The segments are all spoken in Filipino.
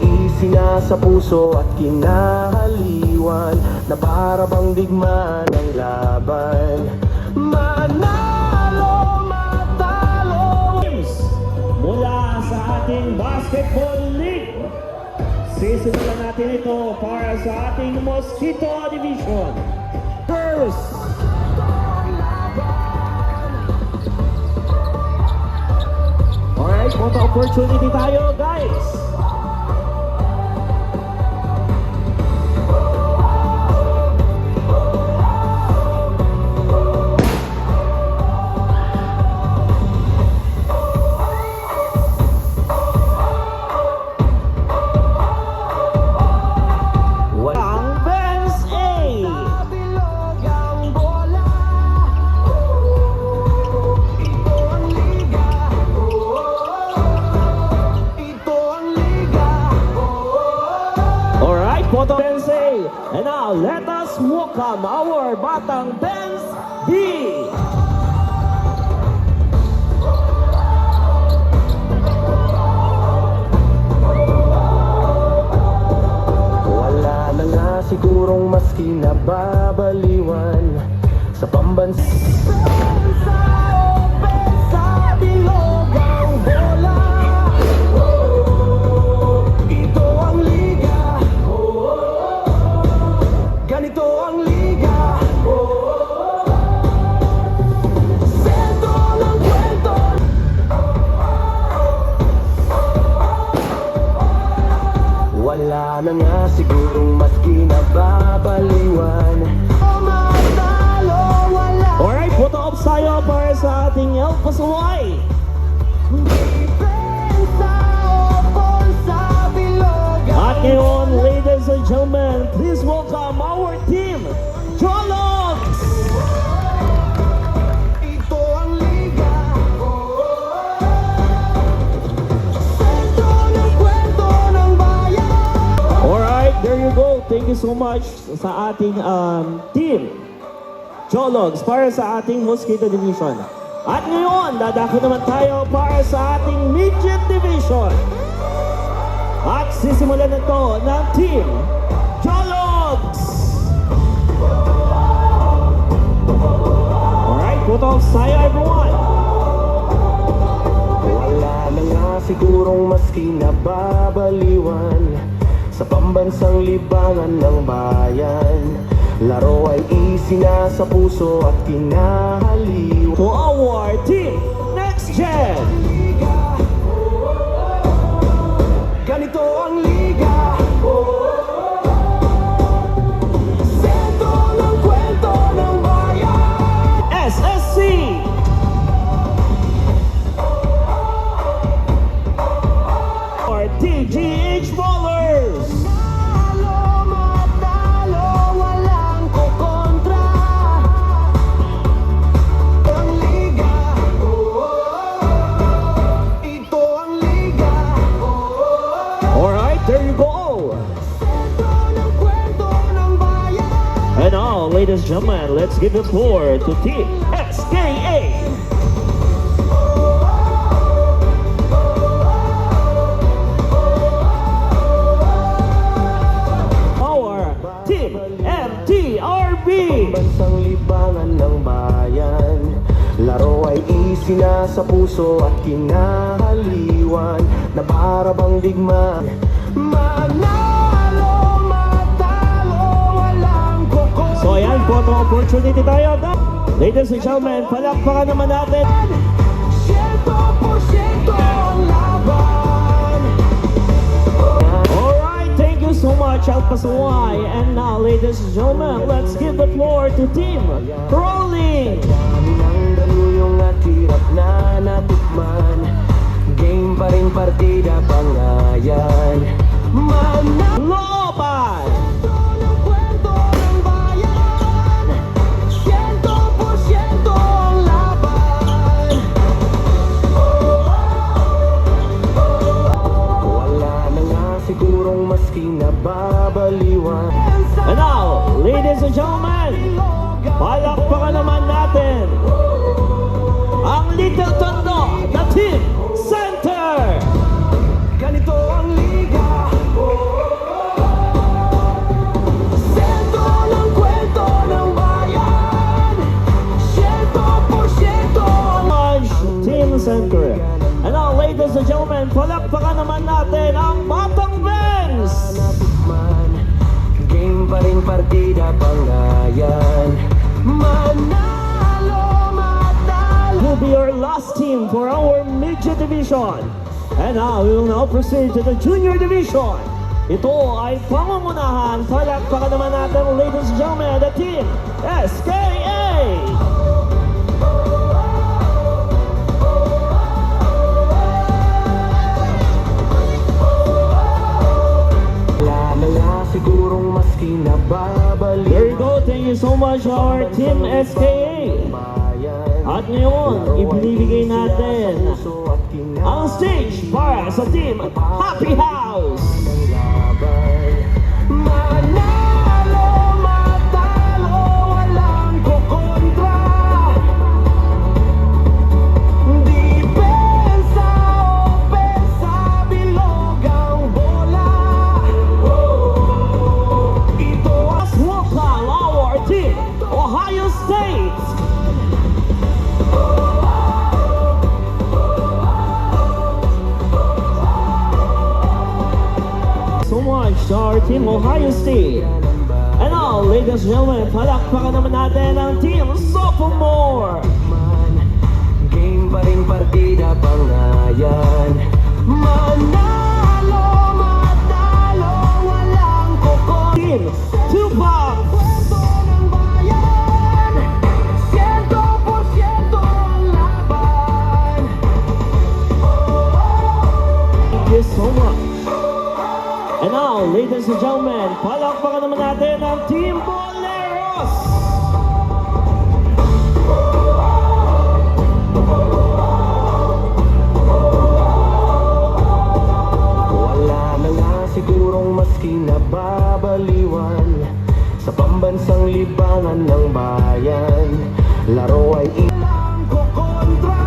isinasa puso at kinahaliwan, na para bang digmaan ang laban. Manalo, matalo. Mula sa ating basketball league, sisimulan natin ito para sa ating Mosquito Division. First, alright, photo opportunity tayo, guys. And now, let us welcome our Batang Benz B. Wala na nga sigurong mas kinababaliwan sa pambansa. Wala na nga sigurong mas kinababaliwan. Alright, photo ops tayo para sa ating El Pasaway. At ngayon, ladies and gentlemen, please welcome our team, Jologs! There you go. Thank you so much sa ating team, Jologs, para sa ating Mosquito Division. At ngayon, dadako naman tayo para sa ating Midget Division. At sisimulan na ito ng team, Jologs! Alright, photo ops tayo, everyone. Wala na nga sigurong mas kinababaliwan sa pambansang libangan ng bayan. Laro ay isinasa puso at kinahaliw. To our team, Next Gen! Ganito ang liga. Sentro ng kwento ng bayan. SSC! Or TGH Ballers! And now, ladies and gentlemen, let's give the floor to Team XKA. Our Team MTRB. Pambansang libangan ng bayan. Laro ay isinasa puso at kinahaliwan, na para bang digmaan. Manalo, matalo, walang kuko. So ayan, photo opportunity tayo. Ladies and gentlemen, palakpakan naman natin. 100% ang laban. Alright, thank you so much, El Pasaway. And now, ladies and gentlemen, let's give the floor to Team Rolling. Dami ng daluyong at hirap na natikman. Game pa rin, partida, pangayan. Loban! Sigurong mas kinababaliwan. And now, ladies and gentlemen, palakpakan naman natin ang Little Tondo, the Team Center! Ganito ang liga. team for our Midget Division. And now, we will now proceed to the Junior Division. Ito ay pangungunahan. Palakpakan naman natin, ladies and gentlemen, the team SKA. Wala na nga sigurong mas kinababalik. There you go. Thank you so much, our team SKA. At ngayon, ibinibigay natin ang stage para sa team Happy House. Manalo, matalo, walang kukontra. Depensa, opensa, bilog ang bola. Ito Let's welcome our team, Ohio State. So much to our team, Ohio State. And now, ladies and gentlemen, palakpakan naman natin ang team Sophomore. man, game pa rin partida pangayan. Manalo, matalo, walang kukontra. Team Tupac. Ng bayan, 100% ang laban. Thank you so much. And now, ladies and gentlemen, palakpakan naman natin ang Team Boleros. Wala na nga sigurong mas kinababaliwan sa pambansang libangan ng bayan. Laro ay ilang kukontra.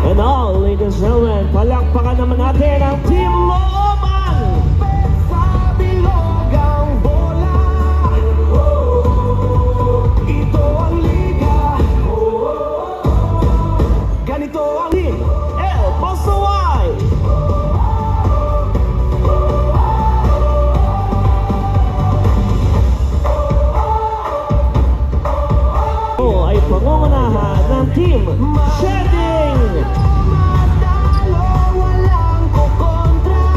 And now, ladies and gentlemen, palakpakan naman natin ang Team Looban. Sa bilog ang bola. Ito ang liga. Ganito ang Team El Pasaway. Ito ay pangungunahan ng Team Shedding. matalo, walang kukontra.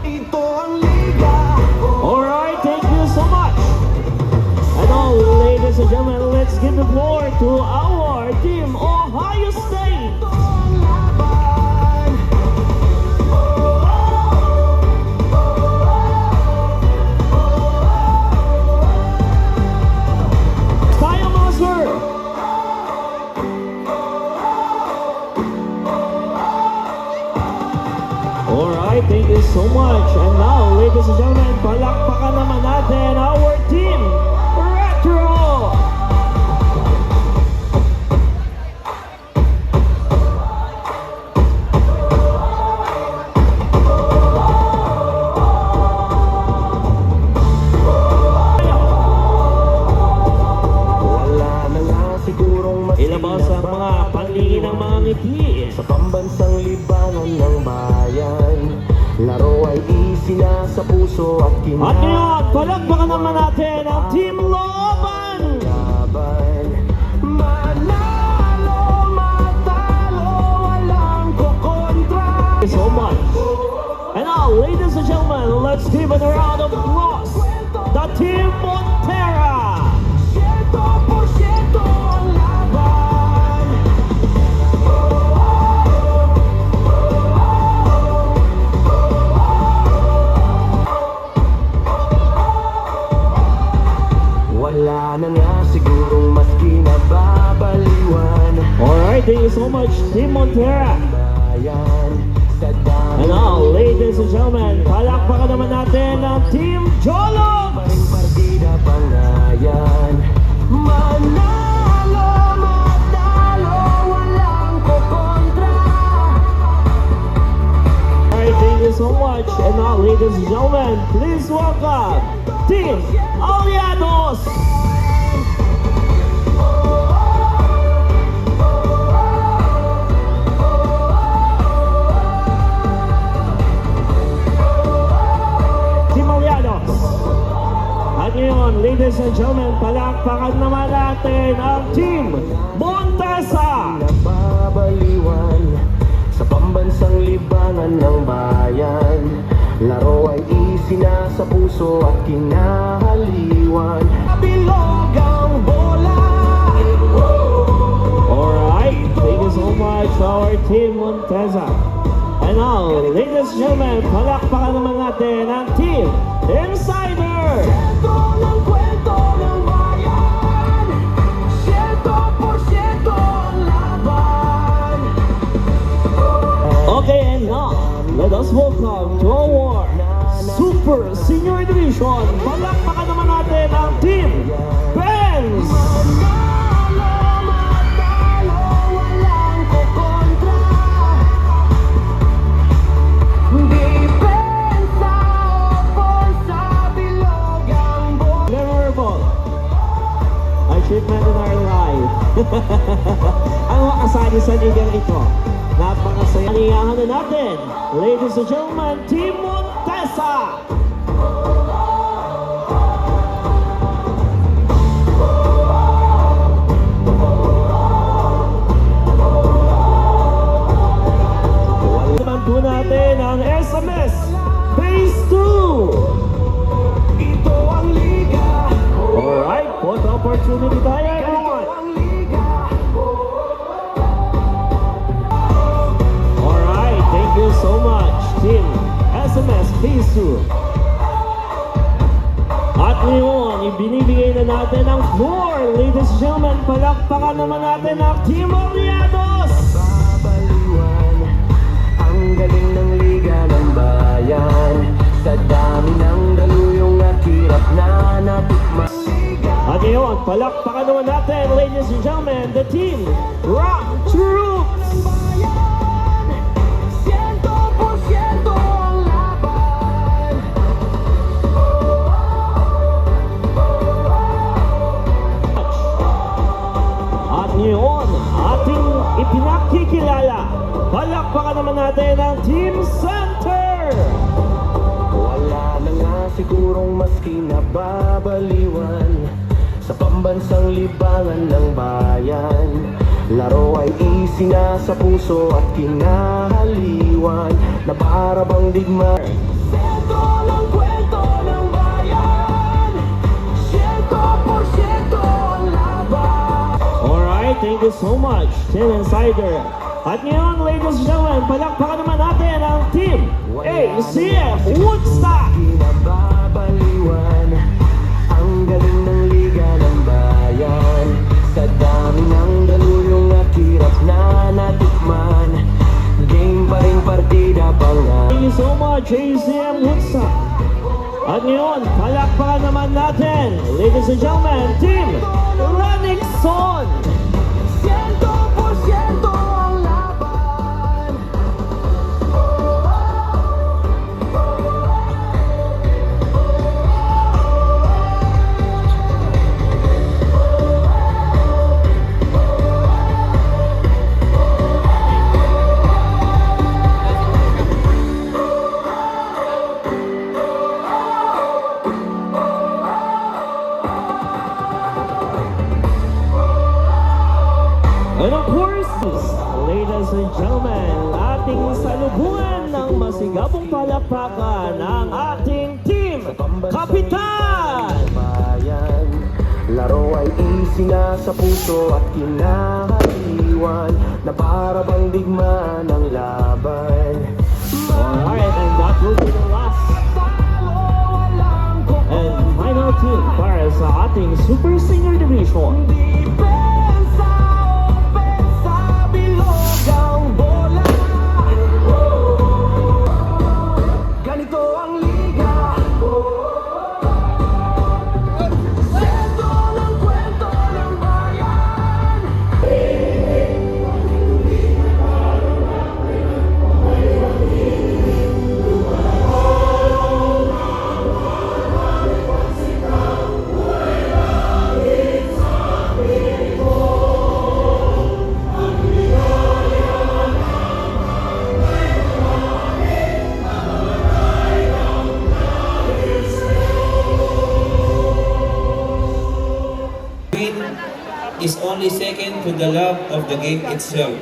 Ito ang liga. Alright, thank you so much. And now, ladies and gentlemen, let's give the floor to our Team Ohio State. Ito ang laban. Tayo mga sir. Alright, thank you so much. And now, ladies and gentlemen, palakpakan naman natin our team, Retro! Wala na nga sigurong mas Ilabas ang mga panlingin ng mga ngiti. sa pambansang libangan ng bayan. Laro ay isinasa puso at At ngayon, palakpakan naman natin ang Team Looban! kinalaban. Manalo, matalo, walang kukontra. Thank you so much. And now, ladies and gentlemen, let's give it a round of applause. The Team Montera! 100% ang laban. Wala na nga sigurong mas kinababaliwan. Alright, thank you so much, Team Montera. Bayan sa dami And now, ladies and gentlemen, palakpakan naman natin ang Team Jologs! paring partida pangayan. Manalo, matalo, walang kukontra. Alright, thank you so much. And now, ladies and gentlemen, please welcome Team Aliados! ladies and gentlemen, palakpakan naman natin ang Team Montesa. Nababaliwan sa pambansang libangan ng bayan. Laro ay isinasa puso at kinahaliwan. Bilog ang bola. Alright, thank you so much to our Team Montesa. And now, ladies and gentlemen, palakpakan naman natin ang Team Insider. Kwento ng bayan, 100% ang laban. Okay, and now, let us welcome to our Super Senior Division. Palakpakan naman natin ang Team Benz. Matalo, walang kukontra. Depensa o forsa, bilog ang bola. Memorable achievement in our life. Ang makasali sa ligang ito. Napakasaya. Aniyahan na natin, ladies and gentlemen, Team Montesa. Naman po natin ang SMS Phase 2. Ito ang liga, Alright, photo opportunity tayo. Come on. ang liga. Alright, thank you so much, Team SMS Phase 2. At ngayon, ibinibigay na natin ang floor. Ladies and gentlemen, palakpakan naman natin ang Team Aliados. Babaliwan ang galing ng liga ng bayan. Sa dami ng daluyong at hirap na natikman. At ngayon, palakpakan naman natin, ladies and gentlemen, the Team Rock Troops. Bayan, 100% ang laban. At ngayon, ating ipinakikilala, palakpakan naman natin ang Team Center. Wala na nga sigurong mas kinababaliwan sa pambansang libangan ng bayan. Laro ay isinasa puso at kinahaliwan na para bang digma. Sentro ng kwento ng bayan, 100% ang laban. Alright, thank you so much, Team Insider. At ngayon, ladies and gentlemen, palakpakan naman natin ang Team ACF Woodstock. Kinababaliwan ang galing ng liga ng bayan. Sa dami ng daluyong at hirap na natikman, game pa rin partida pa nga. Thank you so much, ACM Woodstock. At ngayon, palakpakan naman natin, ladies and gentlemen, Team Renixon. 100% ang laban. And of course, ladies and gentlemen, ating salubungan ng masigabong palakpakan ang ating Team Kapitan! Bayan, laro ay isinasa puso at kinahaliwan na para bang digma ng laban. Alright, and that will be the last and final team para sa ating Super Senior Division. Depensa o pensa, bilog ang bola. Ganito ang liga. Sentro ng kwento ng bayan. only second to the love of the game itself.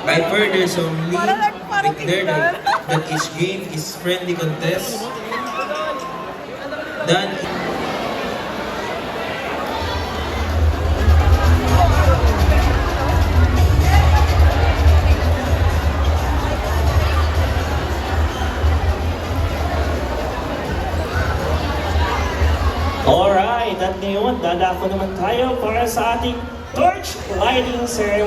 I've heard there's some leak there that each game is friendly contest done. Alright, at ngayon, dadako naman tayo para sa ating torch lighting ceremony.